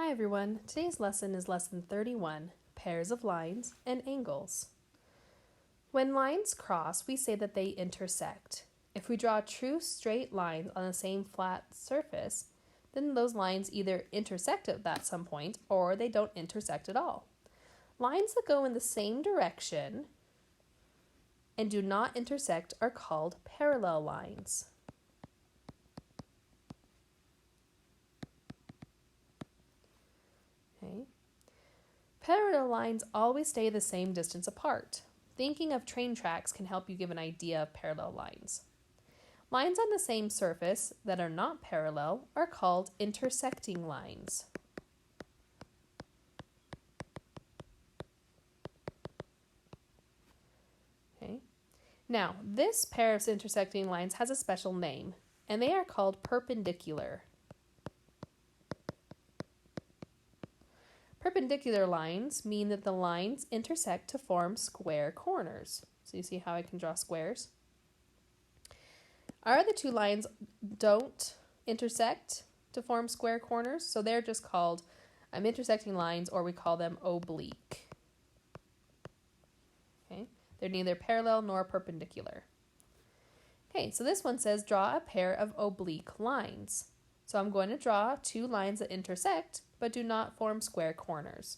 Hi everyone, today's lesson is lesson 31, pairs of lines and angles. When lines cross, we say that they intersect. If we draw true straight lines on the same flat surface, then those lines either intersect at some point or they don't intersect at all. Lines that go in the same direction and do not intersect are called parallel lines. Okay. Parallel lines always stay the same distance apart. Thinking of train tracks can help you give an idea of parallel lines. Lines on the same surface that are not parallel are called intersecting lines. Okay. Now, this pair of intersecting lines has a special name, and they are called perpendicular. Perpendicular lines mean that the lines intersect to form square corners. So you see how I can draw squares? Our other two lines don't intersect to form square corners, so they're just called intersecting lines, or we call them oblique. Okay, they're neither parallel nor perpendicular. Okay, so this one says draw a pair of oblique lines. So I'm going to draw two lines that intersect but do not form square corners.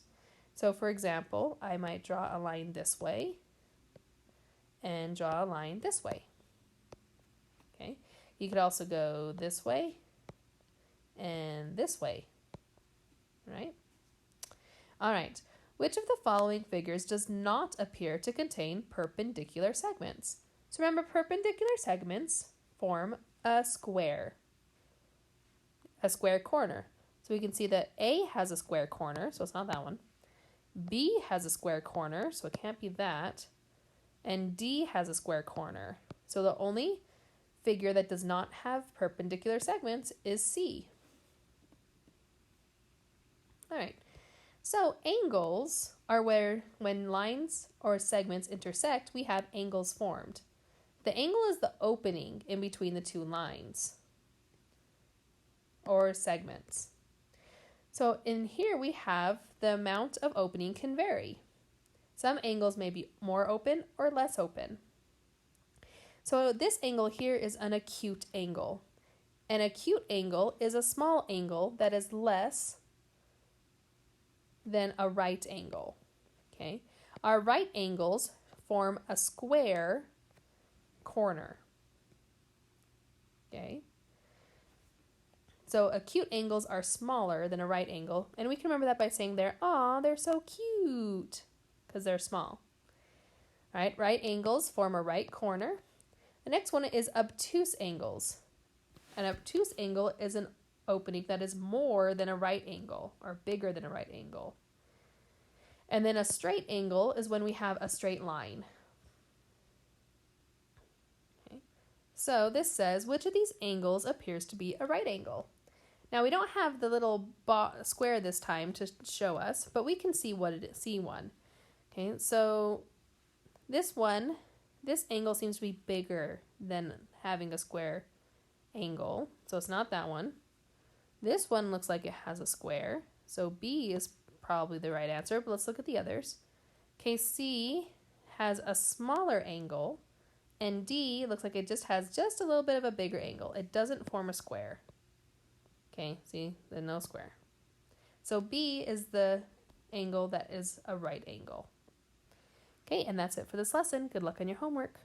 So for example, I might draw a line this way and draw a line this way. Okay, you could also go this way and this way, right? All right, which of the following figures does not appear to contain perpendicular segments? So remember, perpendicular segments form a square corner. So we can see that A has a square corner, so it's not that one. B has a square corner, so it can't be that. And D has a square corner. So the only figure that does not have perpendicular segments is C. All right. So angles are where, when lines or segments intersect, we have angles formed. The angle is the opening in between the two lines or segments. So in here we have the amount of opening can vary. Some angles may be more open or less open. So this angle here is an acute angle. An acute angle is a small angle that is less than a right angle. Okay? Our right angles form a square corner. Okay? So acute angles are smaller than a right angle, and we can remember that by saying they're so cute, because they're small. All right, right angles form a right corner. The next one is obtuse angles. An obtuse angle is an opening that is more than a right angle, or bigger than a right angle. And then a straight angle is when we have a straight line. Okay. So this says, which of these angles appears to be a right angle? Now we don't have the little square this time to show us, but we can see what it is, see one. Okay, so this angle seems to be bigger than having a square angle, so it's not that one. This one looks like it has a square, so B is probably the right answer, but let's look at the others. Okay, C has a smaller angle, and D looks like it just has just a little bit of a bigger angle. It doesn't form a square. Okay, see, there's no square. So B is the angle that is a right angle. Okay, and that's it for this lesson. Good luck on your homework.